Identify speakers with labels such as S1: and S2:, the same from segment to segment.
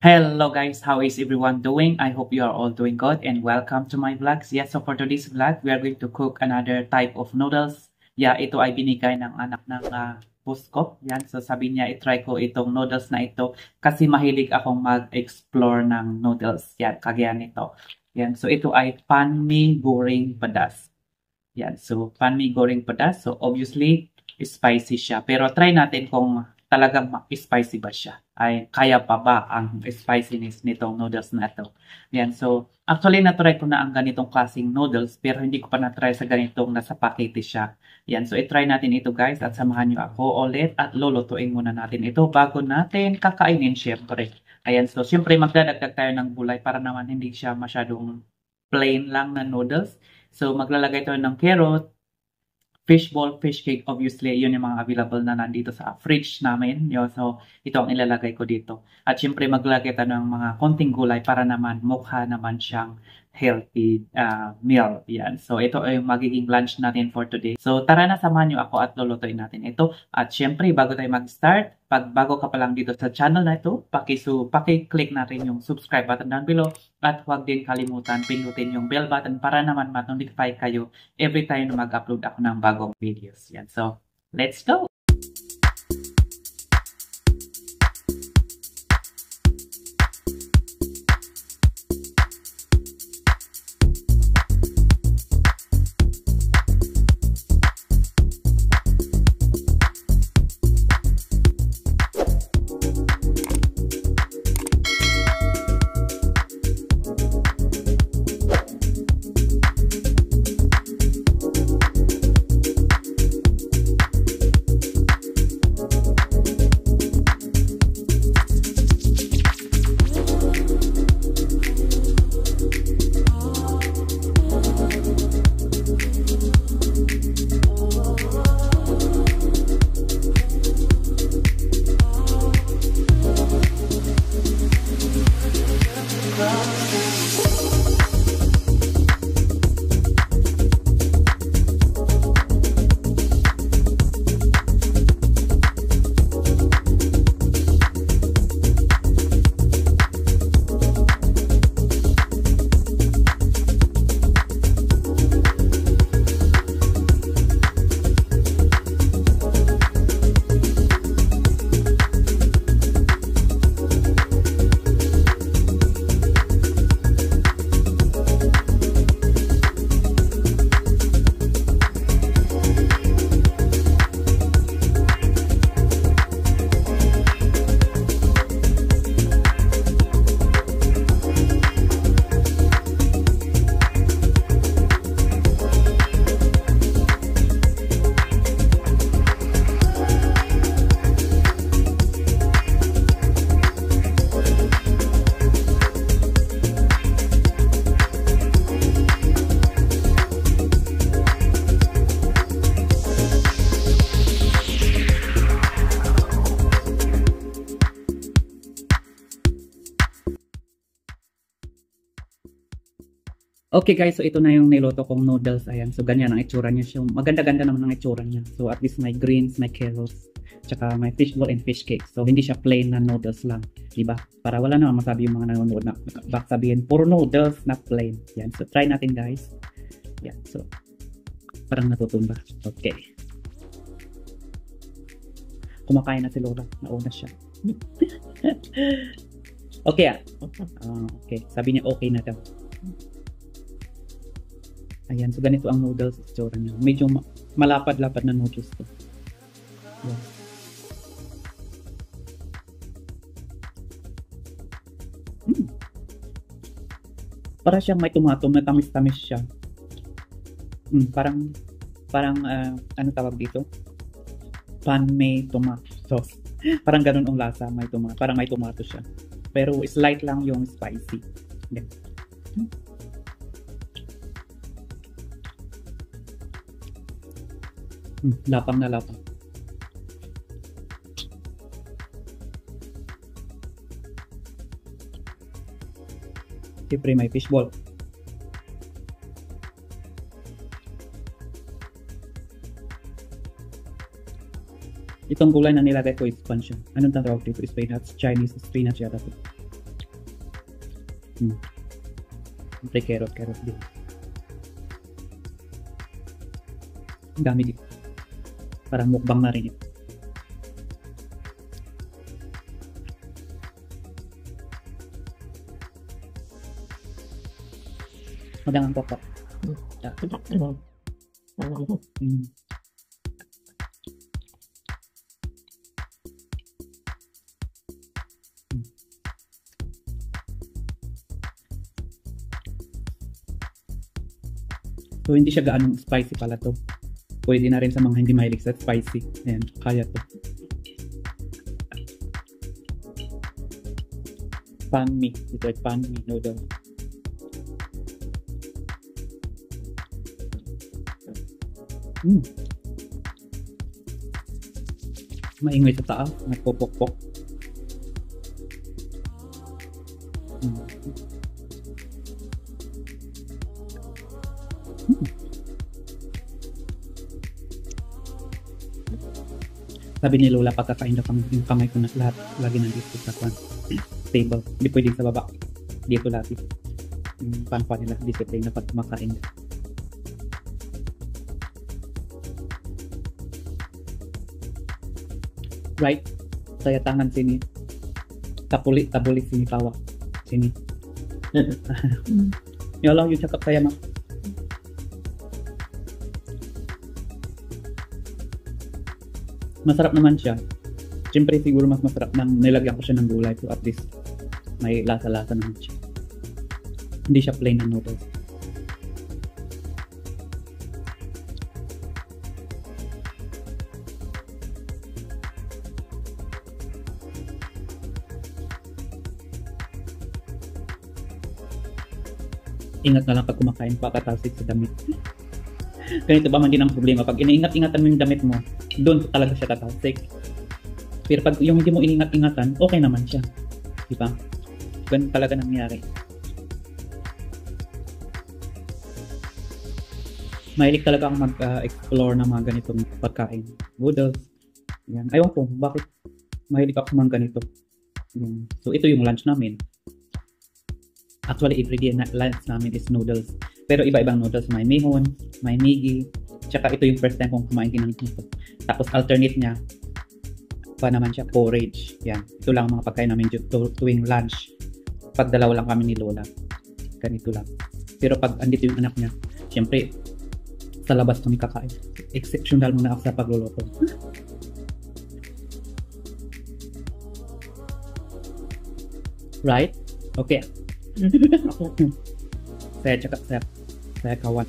S1: Hello guys, how is everyone doing? I hope you are all doing good and welcome to my vlogs. Yes, so for today's vlog, we are going to cook another type of noodles. Yeah, ito ay binigay ng anak ng boss ko. Yan, so sabi niya i-try ko itong noodles na ito kasi mahilig akong mag-explore ng noodles. Yan, kagaya nito. Yan, so ito ay panmi goreng pedas. Yan, so panmi goreng pedas. So obviously, spicy siya. Pero try natin kung talagang spicy ba siya. Ay, kaya pa ba ang spiciness nitong noodles na ito. Yan, so actually na-try ko na ang ganitong klaseng noodles pero hindi ko pa na-try sa ganitong nasa pakete siya. Yan, so i-try natin ito guys at samahan niyo ako ulit at lulutuin muna natin ito bago natin kakainin syempre. Ayan, so syempre magdadagdag tayo ng gulay para naman hindi siya masyadong plain lang na noodles. So maglalagay tayo ng carrot, fishball, fish cake, obviously, yun yung mga available na nandito sa fridge namin. Yun, so, ito ang ilalagay ko dito. At syempre, maglalagay tayo ng mga konting gulay para naman mukha naman siyang healthy meal. Yan. So, ito ay yung magiging lunch natin for today. So, tara na, samahan nyo ako at lulutuin natin ito. At syempre, bago tayo mag-start, bago ka pa lang dito sa channel na ito, paki-click natin yung subscribe button down below. At huwag din kalimutan, pindutin yung bell button para naman ma-notify kayo every time na mag-upload ako ng bagong videos. Yan. So, let's go! Okay guys, so ito na yung niloto kong noodles. Ayan, so ganyan ang itsura niya. So, maganda-ganda naman ang itsura niya. So at least may greens, may carrots, tsaka may fishball and fish cake. So hindi siya plain na noodles lang, diba? Para wala naman masabi yung mga nanonood na baka sabihin, puro noodles na plain. Yan, so try natin guys. Yan, so parang natutumba. Okay. Kumakain na si Lola. Nauna siya. Okay okay, sabi niya okay na daw. Ayan, so ganito ang noodles itsura niya. Medyo malapad-lapad na noodles to. Ayan. Para siyang may tomato, may tamis-tamis siya. Parang ano tawag dito? Pan may tomato sauce. Parang ganun ang lasa, may tomato. Parang may tomato siya. Pero slight lang yung spicy. Ayan. Lapang na lapang. Siyempre may fishball. Itong gulay na nilagay ko is pansya. Anong tawag dito? Spinach. Chinese spinach yata to. Siyempre carrot din. Ang dami dito. Parang mukbang na rin ito. Madangang pokok. So, hindi siya gaano spicy pala to. Pwede na rin sa mga hindi mahilig sa spicy. Ayan, kaya to. Pan mi. Ito ay pan mi noodle. Maingay sa taas. Nagpopok-pok. Sabi ni Lola, pagkakain daw yung kamay ko na lahat lagi nandito sa table. Hindi pwedeng sa baba. Dito lagi. Yung panpa nila, discipline na pag kumakain. Right? Saya tangan sini. Tabuli sini tawa. Sini. Ya Allah, yung cakap saya mah. Masarap naman siya. Siyempre siguro mas masarap nang nilagyan ko siya ng gulay, so at least may lasa-lasa naman siya. Hindi siya plain na noodles. Ingat na lang pag kumakain, pakatalsik sa damit. Ganito ba man din ang problema, pag iniingat-ingatan mo yung damit mo, doon talaga siya tatalsik. Pero pag yung hindi mo iningat-ingatan, okay naman siya. Diba? Ganun talaga nangyari. Mahilig talaga akong mag-explore ng mga ganitong pagkain. Noodles. Yan. Ayaw ko, bakit mahilig ako mga ganito. Yan. So, ito yung lunch namin. Actually, everyday lunch namin is noodles. Pero iba-ibang noodles. May mihon, may migi. Tsaka ito yung first time kong kumain ng ito. Tapos alternate niya, pa naman siya, porridge. Yan. Ito lang ang mga pagkain namin tuwing lunch. Pag dalawa lang kami ni Lola. Ganito lang. Pero pag andito yung anak niya, syempre, sa labas kami kakain. Exceptional muna ako sa pagluluto. Right? Okay. Saya kawan.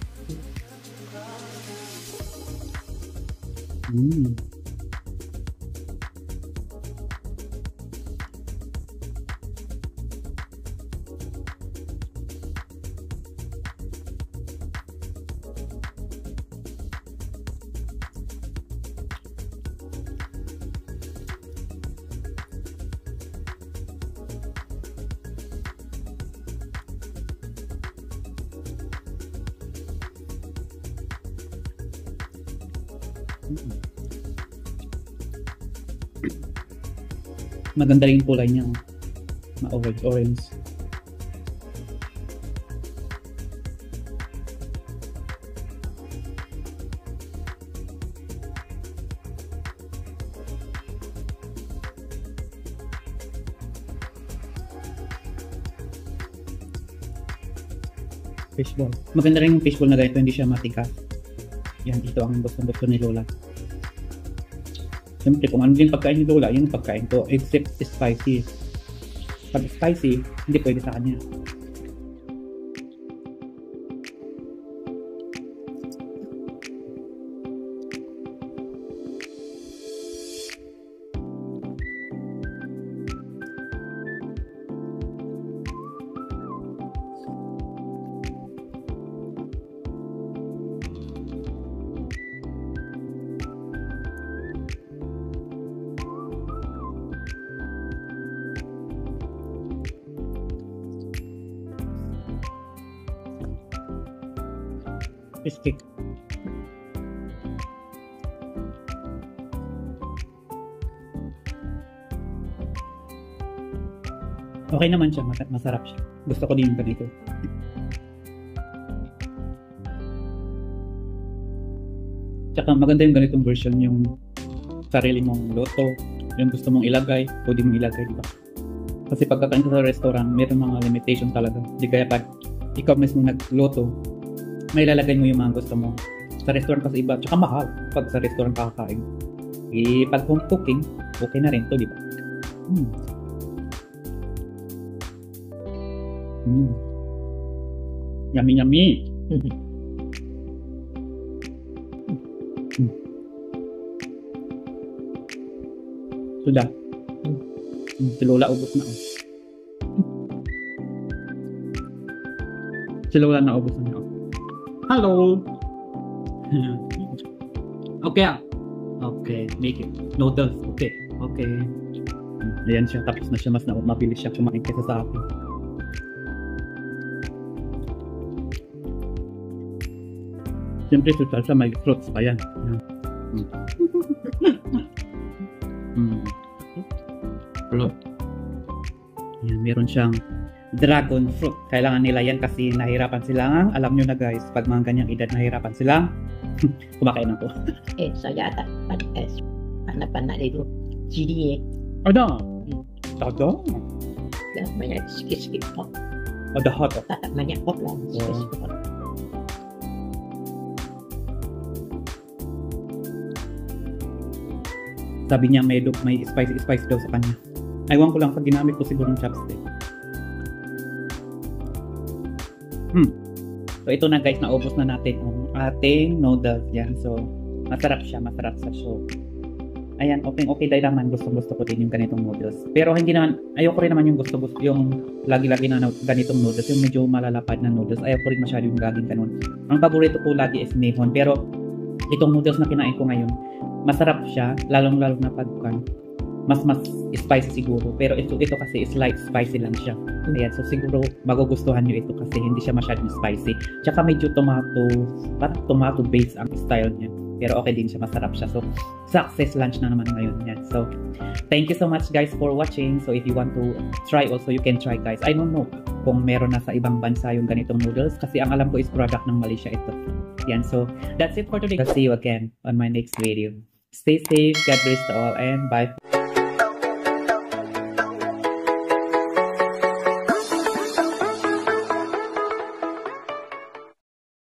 S1: Maganda rin yung kulay niya. Ma-orange. Fishball. Maganda rin yung fishball na ganito, hindi siya matigas. Yan, ito ang gusto ni Lola. Siyempre, kung ano din pagkain ni Lola, yun ang pagkain ko, except spicy. Pag spicy, hindi pwede sa kanya. Fish cake. Okay naman siya, masarap siya. Gusto ko din yung ganito. Tsaka maganda yung ganitong version, yung sarili mong luto, yung gusto mong ilagay, pwede mong ilagay, di ba? Kasi pagkakain ka sa restaurant, mayroon mga limitation talaga. Di kaya pag ikaw mismo nagluto, may lalagay mo yung mga gusto mo. Sa restaurant kasi iba, tsaka mahal pag sa restaurant kakakain. Eh, pag home cooking, okay na rin to, di ba? Yummy, yummy. Sudah. Si Lola ubos na. Si Lola na ubos na. Hello. Okay. Okay, make it. Noodles. Okay. Okay. Ayan siya. Tapos na siya. Mas mabilis siya kumain kaysa sa akin. Siyempre, sa salsa may fruits pa yan. Fruit. Yan, meron siyang dragon fruit. Kailangan nila yan kasi nahirapan sila. Alam nyo na guys, pag mga ganyang edad nahirapan sila, kumakain ako.
S2: Saya tak pandai itu jadi
S1: Ada. Ada.
S2: dah banyak sikit-sikit pot.
S1: Ada hot.
S2: Tak banyak pot lah. Sikit-sikit pot.
S1: Sabi niya may spicy daw sa kanya. Aywan ko lang pag ginamit ko siguro ng chopstick. So ito na guys, naubos na natin ang ating noodles yan. So masarap siya. So ayan, okay dahil naman gusto ko din yung ganitong noodles. Pero hindi naman, ayoko rin naman yung gusto yung lagi-lagi na ganitong noodles, yung medyo malalapad na noodles. Ayoko rin masyado yung laging ganun. Ang paborito ko lagi is Nihon. Pero itong noodles na kinain ko ngayon, masarap siya, lalong-lalo na pagkan. Mas spicy siguro. Pero ito kasi is light spicy lang siya. Ayan, so siguro magugustuhan nyo ito kasi hindi siya masyadong spicy. Tsaka medyo tomato based ang style niya. Pero okay din siya, masarap siya. So, success lunch na naman ngayon yan. So, thank you so much guys for watching. So, if you want to try also, you can try guys. I don't know kung meron na sa ibang bansa yung ganitong noodles kasi ang alam ko is product ng Malaysia ito. Yan, so that's it for today. I'll see you again on my next video. Stay safe, God bless to all, and bye.